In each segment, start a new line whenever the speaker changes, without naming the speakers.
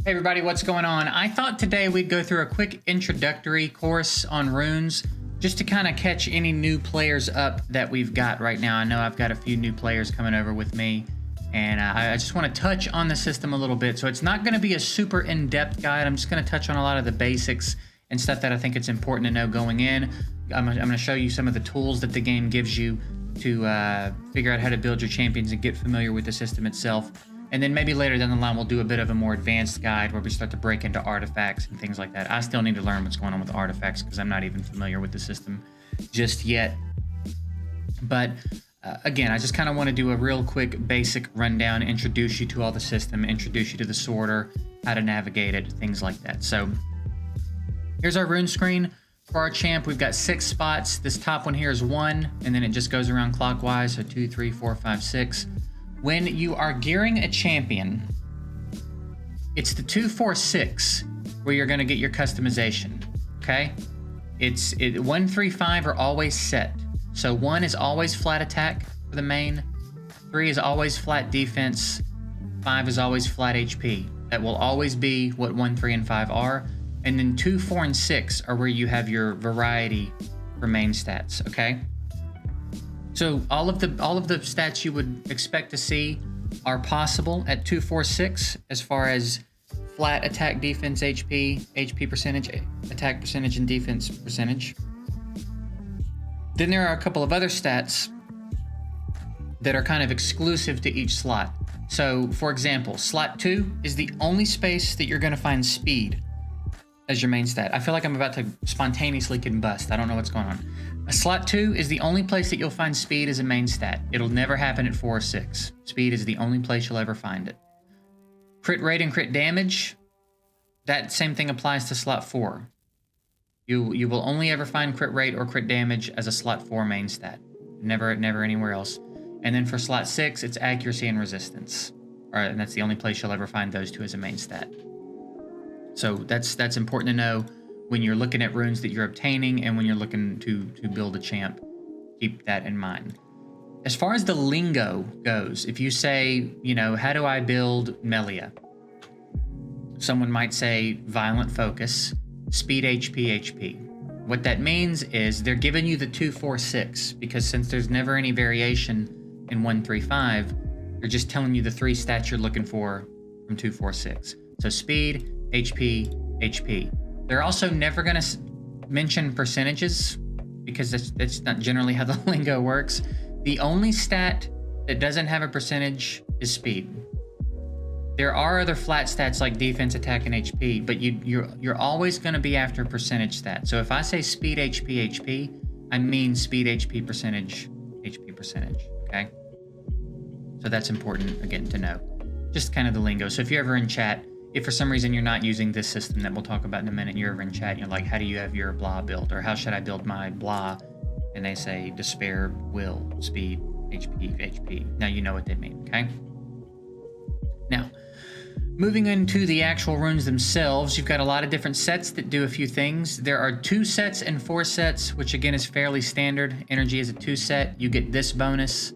Hey everybody, what's going on? I thought today we'd go through a quick introductory course on runes just to kind of catch any new players up that we've got right now. I know I've got a few new players coming over with me, and I just want to touch on the system a little bit. So it's not going to be a super in-depth guide. I'm just going to touch on a lot of the basics and stuff that I think it's important to know going in. I'm going to show you some of the tools that the game gives you to figure out how to build your champions and get familiar with the system itself. And then maybe later down the line, we'll do a bit of a more advanced guide where we start to break into artifacts and things like that. I still need to learn what's going on with artifacts because I'm not even familiar with the system just yet. But again, I just kind of want to do a real quick basic rundown, introduce you to all the system, introduce you to the sorter, how to navigate it, things like that. So here's our rune screen. For our champ, we've got 6 spots. This top one here is 1, and then it just goes around clockwise, so 2, 3, 4, 5, 6. When you are gearing a champion, it's the 2, 4, 6 where you're going to get your customization, okay? 1, 3, 5 are always set. So 1 is always flat attack for the main, 3 is always flat defense, 5 is always flat HP. That will always be what 1, 3, and 5 are. And then 2, 4, and 6 are where you have your variety for main stats, okay? So all of the stats you would expect to see are possible at 2, 4, 6 as far as flat attack, defense, HP percentage, attack percentage, and defense percentage. Then there are a couple of other stats that are kind of exclusive to each slot. So for example, slot 2 is the only space that you're going to find speed as your main stat. I feel like I'm about to spontaneously combust. I don't know what's going on. A slot 2 is the only place that you'll find speed as a main stat. It'll never happen at 4 or 6. Speed is the only place you'll ever find it. Crit rate and crit damage, that same thing applies to slot 4. You will only ever find crit rate or crit damage as a slot 4 main stat. Never anywhere else. And then for slot 6, it's accuracy and resistance. And that's the only place you'll ever find those two as a main stat. So that's important to know when you're looking at runes that you're obtaining and when you're looking to build a champ. Keep that in mind. As far as the lingo goes, if you say, how do I build Melia? Someone might say violent focus, speed HP. What that means is they're giving you the 2, 4, 6 because since there's never any variation in 1, 3, 5, they're just telling you the 3 stats you're looking for from 2, 4, 6. So speed, HP. They're also never going to mention percentages because that's not generally how the lingo works. The only stat that doesn't have a percentage is speed. There are other flat stats like defense, attack, and HP, but you're always going to be after a percentage stat. So if I say speed, HP, I mean speed, HP percentage, okay? So that's important, again, to know. Just kind of the lingo. So if you're ever in chat, if for some reason you're not using this system that we'll talk about in a minute, you're ever in chat, you're like, how do you have your blah built? Or how should I build my blah? And they say despair, will, speed, HP. Now you know what they mean, okay? Now, moving into the actual runes themselves, you've got a lot of different sets that do a few things. There are 2 sets and 4 sets, which again is fairly standard. Energy is a 2 set, you get this bonus.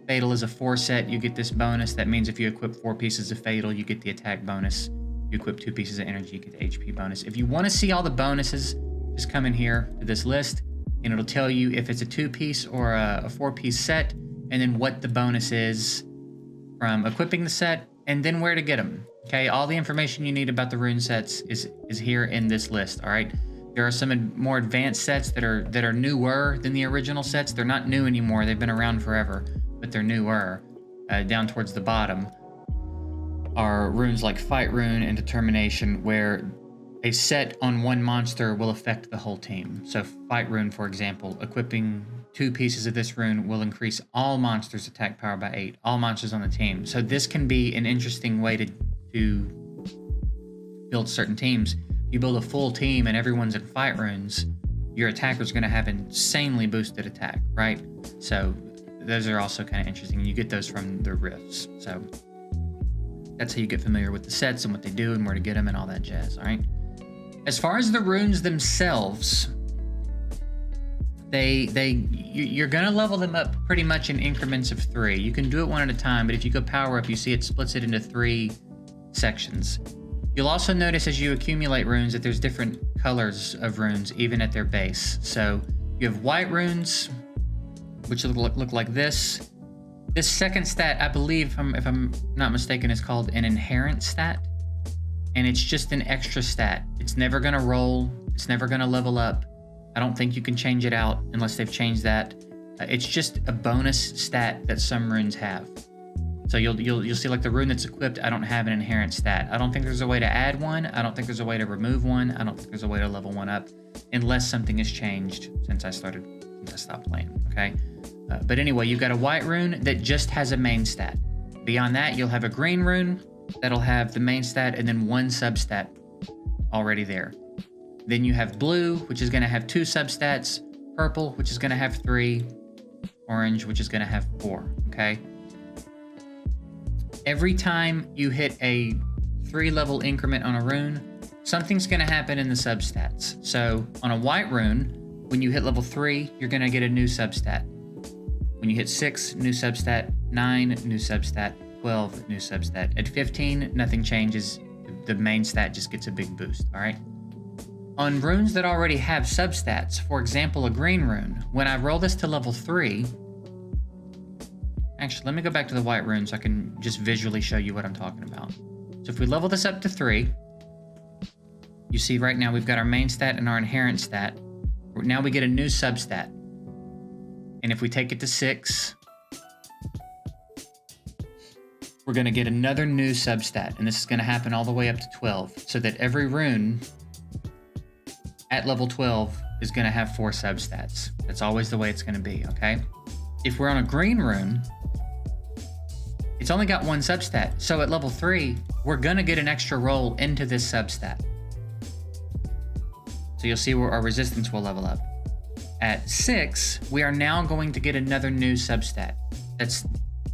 Fatal is a 4 set, you get this bonus. That means if you equip 4 pieces of Fatal, you get the attack bonus. You equip 2 pieces of energy, you get the HP bonus. If you want to see all the bonuses, just come in here to this list, and it'll tell you if it's a 2-piece or a 4-piece set, and then what the bonus is from equipping the set, and then where to get them. Okay, all the information you need about the rune sets is here in this list, all right? There are some more advanced sets that are newer than the original sets. They're not new anymore, they've been around forever, but they're newer. Down towards the bottom are runes like Fight Rune and Determination, where a set on one monster will affect the whole team. So Fight Rune, for example, equipping 2 pieces of this rune will increase all monsters' attack power by 8, all monsters on the team. So this can be an interesting way to build certain teams. If you build a full team and everyone's in Fight Runes, your attacker's going to have insanely boosted attack, right? So those are also kind of interesting. You get those from the rifts. So that's how you get familiar with the sets and what they do and where to get them and all that jazz, all right? As far as the runes themselves, you're going to level them up pretty much in increments of 3. You can do it one at a time, but if you go power up, you see it splits it into 3 sections. You'll also notice as you accumulate runes that there's different colors of runes, even at their base. So you have white runes, which look like this. This second stat, I believe, if I'm not mistaken, is called an inherent stat. And it's just an extra stat. It's never gonna roll. It's never gonna level up. I don't think you can change it out unless they've changed that. It's just a bonus stat that some runes have. So you'll see like the rune that's equipped, I don't have an inherent stat. I don't think there's a way to add one. I don't think there's a way to remove one. I don't think there's a way to level one up unless something has changed since I stopped playing, okay? But anyway, you've got a white rune that just has a main stat. Beyond that, you'll have a green rune that'll have the main stat and then one substat already there. Then you have blue, which is gonna have 2 substats, purple, which is gonna have 3, orange, which is gonna have 4, okay? Every time you hit a 3-level increment on a rune, something's gonna happen in the substats. So on a white rune, when you hit level 3, you're gonna get a new substat. When you hit 6, new substat, 9, new substat, 12, new substat. At 15, nothing changes. The main stat just gets a big boost, all right? On runes that already have substats, for example, a green rune, when I roll this to level 3, actually, let me go back to the white rune so I can just visually show you what I'm talking about. So if we level this up to 3, you see right now we've got our main stat and our inherent stat. Now we get a new substat. And if we take it to 6, we're gonna get another new substat. And this is gonna happen all the way up to 12, so that every rune at level 12 is gonna have 4 substats. That's always the way it's gonna be, okay? If we're on a green rune, it's only got 1 substat. So at level 3, we're gonna get an extra roll into this substat. So you'll see where our resistance will level up. At 6, we are now going to get another new substat.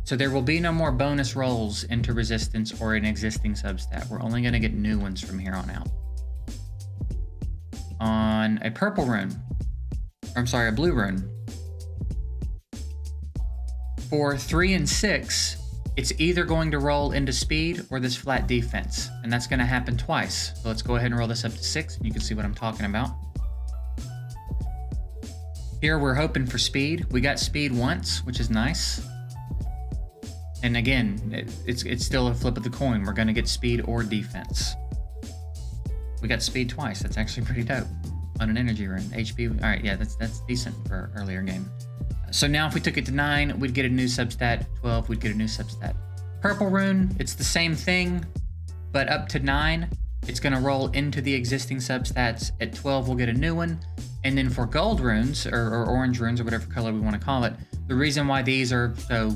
So there will be no more bonus rolls into resistance or an existing substat. We're only gonna get new ones from here on out. On a purple rune, a blue rune, for 3 and 6, it's either going to roll into speed or this flat defense, and that's gonna happen twice. So let's go ahead and roll this up to 6, and you can see what I'm talking about. Here we're hoping for speed. We got speed once, which is nice. And again, it's still a flip of the coin. We're gonna get speed or defense. We got speed twice. That's actually pretty dope on an energy rune. HP, all right, yeah, that's decent for an earlier game. So now if we took it to 9, we'd get a new substat. 12, we'd get a new substat. Purple rune, it's the same thing, but up to 9, it's gonna roll into the existing substats. At 12, we'll get a new one. And then for gold runes, or orange runes, or whatever color we wanna call it, the reason why these are so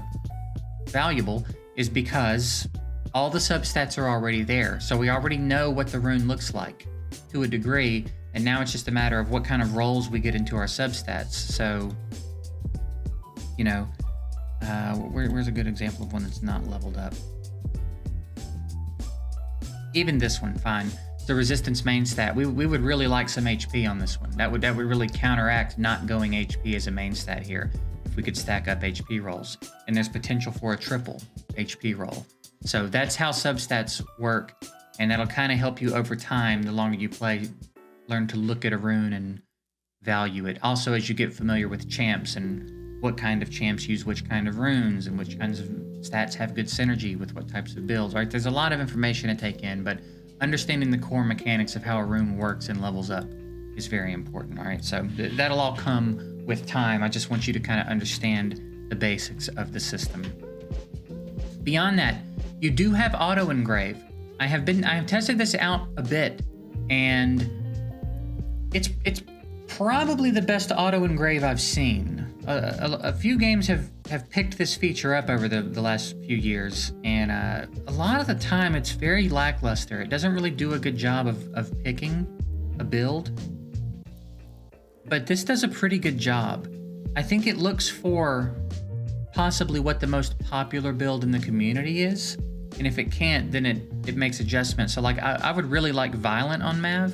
valuable is because all the substats are already there. So we already know what the rune looks like to a degree, and now it's just a matter of what kind of rolls we get into our substats. So, you know, where's a good example of one that's not leveled up? Even this one, fine. The resistance main stat, we would really like some HP on this one. That would really counteract not going HP as a main stat here if we could stack up HP rolls. And there's potential for a triple HP roll. So that's how substats work, and that'll kind of help you over time. The longer you play, learn to look at a rune and value it. Also, as you get familiar with champs and what kind of champs use which kind of runes and which kinds of stats have good synergy with what types of builds, right? There's a lot of information to take in, but understanding the core mechanics of how a rune works and levels up is very important, all right? So that'll all come with time. I just want you to kind of understand the basics of the system. Beyond that, you do have auto engrave. I have tested this out a bit, and it's probably the best auto engrave I've seen. A few games have picked this feature up over the last few years, and a lot of the time it's very lackluster. It doesn't really do a good job of picking a build, but this does a pretty good job. I think it looks for possibly what the most popular build in the community is, and if it can't, then it makes adjustments. So like I would really like Violent on Mav,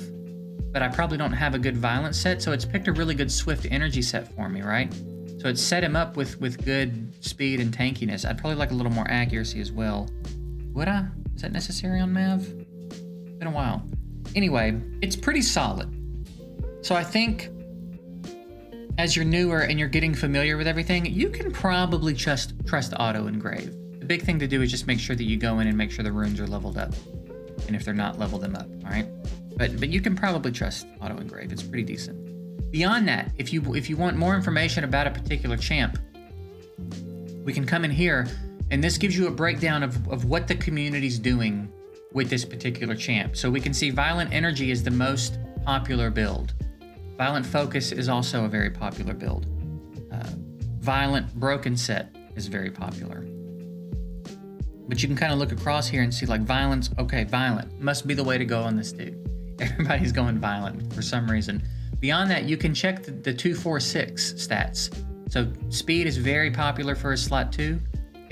but I probably don't have a good Violent set, so it's picked a really good Swift energy set for me, right? So it's set him up with good speed and tankiness. I'd probably like a little more accuracy as well. Would I? Is that necessary on Mav? been a while. Anyway, it's pretty solid. So I think as you're newer and you're getting familiar with everything, you can probably trust auto engrave. The big thing to do is just make sure that you go in and make sure the runes are leveled up. And if they're not, level them up, all right? But you can probably trust auto engrave. It's pretty decent. Beyond that, if you want more information about a particular champ, we can come in here, and this gives you a breakdown of what the community's doing with this particular champ. So we can see Violent Energy is the most popular build. Violent Focus is also a very popular build. Violent Broken Set is very popular. But you can kind of look across here and see like Violence, okay, Violent must be the way to go on this dude. Everybody's going Violent for some reason. Beyond that, you can check the 246 stats. So Speed is very popular for his slot 2.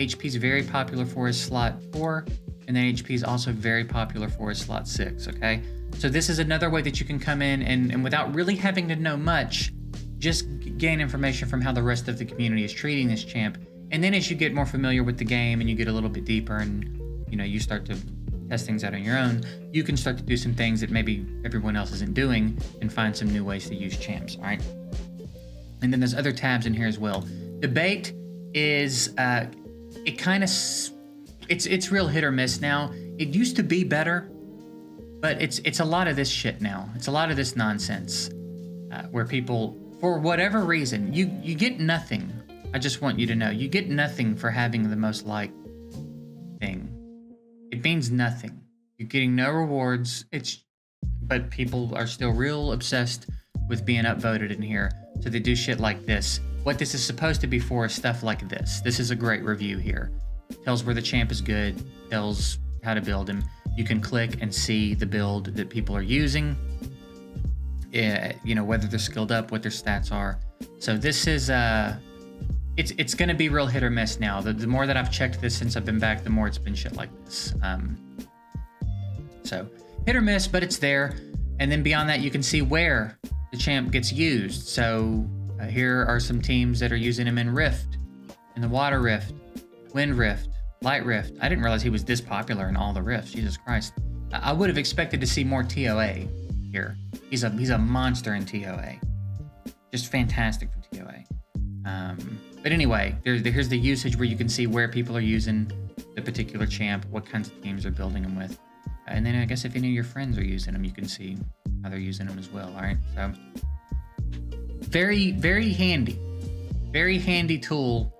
HP is very popular for his slot 4. And then HP is also very popular for his slot 6, okay? So this is another way that you can come in and without really having to know much, just gain information from how the rest of the community is treating this champ. And then as you get more familiar with the game and you get a little bit deeper and you start to test things out on your own, you can start to do some things that maybe everyone else isn't doing and find some new ways to use champs, all right? And then there's other tabs in here as well. Debate is, it's real hit or miss now. It used to be better, but it's a lot of this shit now. It's a lot of this nonsense where people, for whatever reason, you get nothing. I just want you to know, you get nothing for having the most liked thing. It means nothing. You're getting no rewards. But people are still real obsessed with being upvoted in here. So they do shit like this. What this is supposed to be for is stuff like this. This is a great review here. Tells where the champ is good, tells how to build him. You can click and see the build that people are using. Whether they're skilled up, what their stats are. So this is it's gonna be real hit or miss now. The more that I've checked this since I've been back, the more it's been shit like this. So hit or miss, but it's there. And then beyond that, you can see where the champ gets used. So here are some teams that are using him in Rift, in the Water Rift, Wind Rift, Light Rift. I didn't realize he was this popular in all the rifts. Jesus Christ. I would have expected to see more TOA here. He's a monster in TOA. Just fantastic for TOA. But anyway, here's the usage where you can see where people are using the particular champ, what kinds of teams are building them with. And then I guess if any of your friends are using them, you can see how they're using them as well. All right. So very, very handy. Very handy tool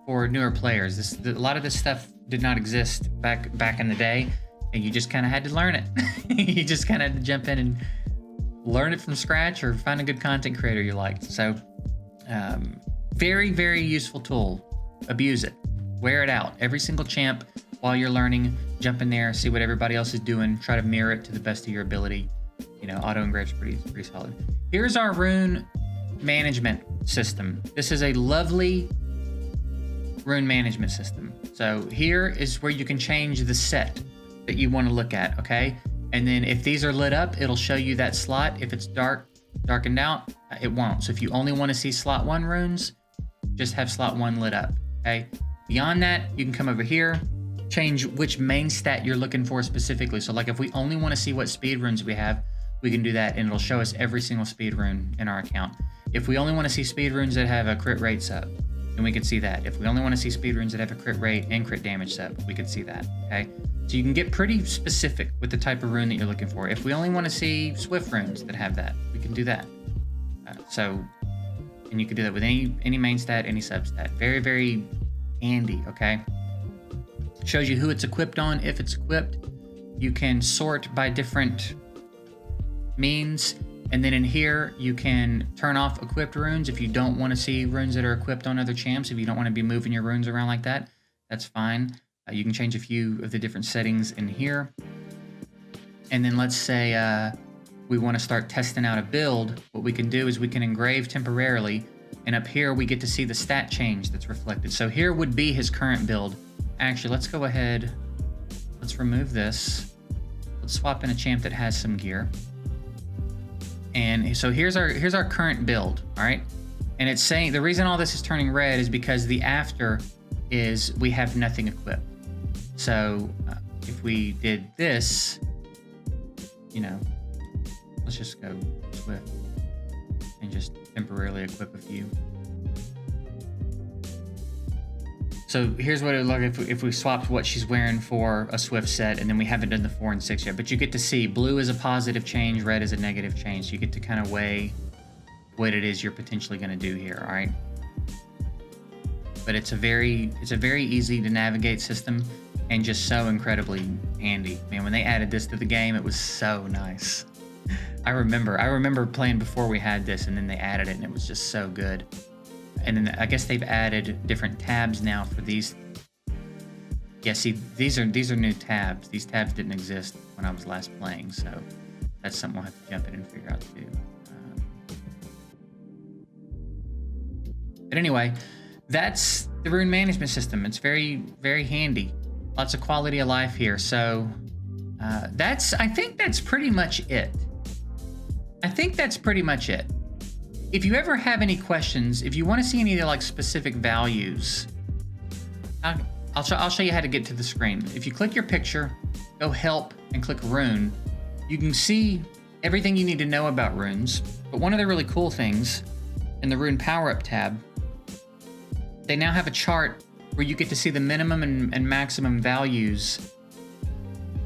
for newer players. A lot of this stuff did not exist back in the day, and you just kind of had to learn it. You just kind of had to jump in and learn it from scratch or find a good content creator you liked. So very, very useful tool. Abuse it. Wear it out. Every single champ while you're learning, jump in there, see what everybody else is doing, try to mirror it to the best of your ability. Auto engrave's pretty solid. Here's our rune management system. This is a lovely rune management system. So here is where you can change the set that you want to look at, okay? And then if these are lit up, it'll show you that slot. If it's darkened out, it won't. So if you only want to see slot 1 runes, just have slot 1 lit up, okay? Beyond that, you can come over here, change which main stat you're looking for specifically. So like if we only want to see what speed runes we have, we can do that and it'll show us every single speed rune in our account. If we only want to see speed runes that have a crit rate sub, then we can see that. If we only want to see speed runes that have a crit rate and crit damage sub, we can see that, okay? So you can get pretty specific with the type of rune that you're looking for. If we only want to see swift runes that have that, we can do that. And you can do that with any main stat, any sub stat. Very, very handy, okay? Shows you who it's equipped on, if it's equipped. You can sort by different means. And then in here, you can turn off equipped runes if you don't want to see runes that are equipped on other champs. If you don't want to be moving your runes around like that, that's fine. You can change a few of the different settings in here. And then let's say we want to start testing out a build. What we can do is we can engrave temporarily. And up here, we get to see the stat change that's reflected. So here would be his current build. Actually, let's go ahead. Let's remove this. Let's swap in a champ that has some gear. And so here's our current build, all right? And it's saying, the reason all this is turning red is because the after is we have nothing equipped. So if we did this, you know, let's just go Swift and just temporarily equip a few. So here's what it would look like if we swapped what she's wearing for a Swift set, and then we haven't done the 4 and 6 yet. But you get to see blue is a positive change, red is a negative change. So you get to kind of weigh what it is you're potentially going to do here, all right? But it's a very easy to navigate system and just so incredibly handy. Man, when they added this to the game, it was so nice. I remember playing before we had this, and then they added it, and it was just so good. And then I guess they've added different tabs now for these. Yeah, see, these are new tabs. These tabs didn't exist when I was last playing, so that's something we'll have to jump in and figure out too. But anyway, that's the rune management system. It's very, very handy. Lots of quality of life here. So I think that's pretty much it. If you ever have any questions, if you want to see any like specific values, I'll show you how to get to the screen. If you click your picture, go help and click rune, you can see everything you need to know about runes. But one of the really cool things in the rune power up tab, they now have a chart where you get to see the minimum and maximum values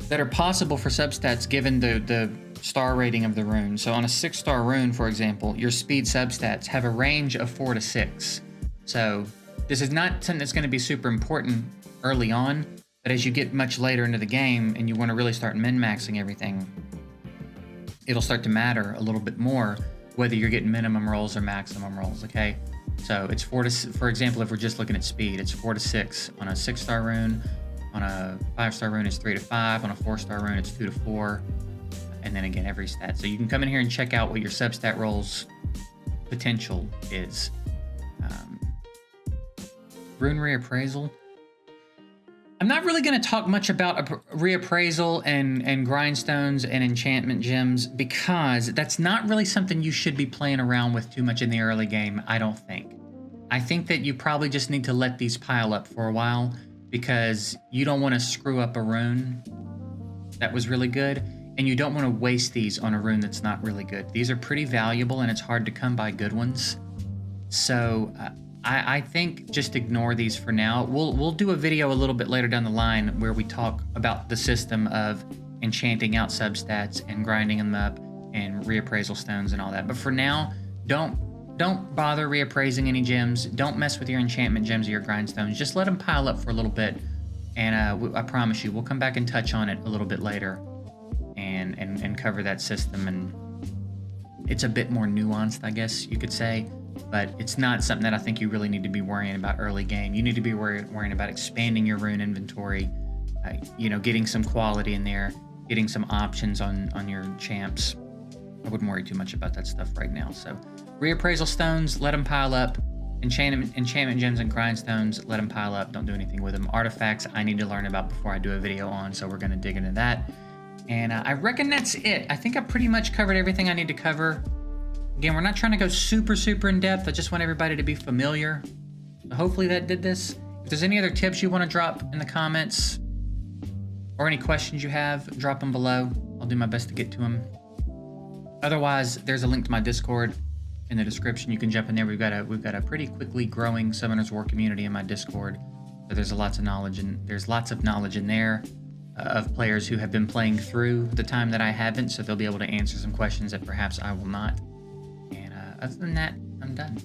that are possible for substats given the star rating of the rune. So on a 6-star rune, for example, your speed substats have a range of 4 to 6. So this is not something that's going to be super important early on, but as you get much later into the game and you want to really start min-maxing everything, it'll start to matter a little bit more whether you're getting minimum rolls or maximum rolls, okay? So it's 4 to, for example, if we're just looking at speed, it's 4 to 6 on a 6-star rune. On a 5-star rune, it's 3 to 5. On a 4-star rune, it's 2 to 4. And then again, every stat. So you can come in here and check out what your substat rolls potential is. Rune reappraisal. I'm not really going to talk much about reappraisal and grindstones and enchantment gems because that's not really something you should be playing around with too much in the early game, I don't think. I think that you probably just need to let these pile up for a while because you don't want to screw up a rune that was really good, and you don't want to waste these on a rune that's not really good. These are pretty valuable, and it's hard to come by good ones. So I think just ignore these for now. We'll do a video a little bit later down the line where we talk about the system of enchanting out substats and grinding them up and reappraisal stones and all that. But for now, don't bother reappraising any gems. Don't mess with your enchantment gems or your grindstones. Just let them pile up for a little bit, and I promise you, we'll come back and touch on it a little bit later and cover that system. And it's a bit more nuanced, I guess you could say, but it's not something that I think you really need to be worrying about early game. You need to be worrying about expanding your rune inventory, getting some quality in there, getting some options on your champs. I wouldn't worry too much about that stuff right now. So reappraisal stones, let them pile up. Enchantment gems and grindstones, let them pile up. Don't do anything with them. Artifacts, I need to learn about before I do a video on, so we're going to dig into that. And I reckon that's it. I think I pretty much covered everything I need to cover. Again, we're not trying to go super in depth. I just want everybody to be familiar. So hopefully that did this. If there's any other tips you want to drop in the comments or any questions you have, drop them below. I'll do my best to get to them. Otherwise, there's a link to my Discord in the description. You can jump in there. We've got a pretty quickly growing Summoners War community in my Discord. So there's lots of knowledge in there of players who have been playing through the time that I haven't. So they'll be able to answer some questions that perhaps I will not. And other than that, I'm done.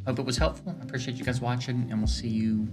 Hope it was helpful. I appreciate you guys watching, and we'll see you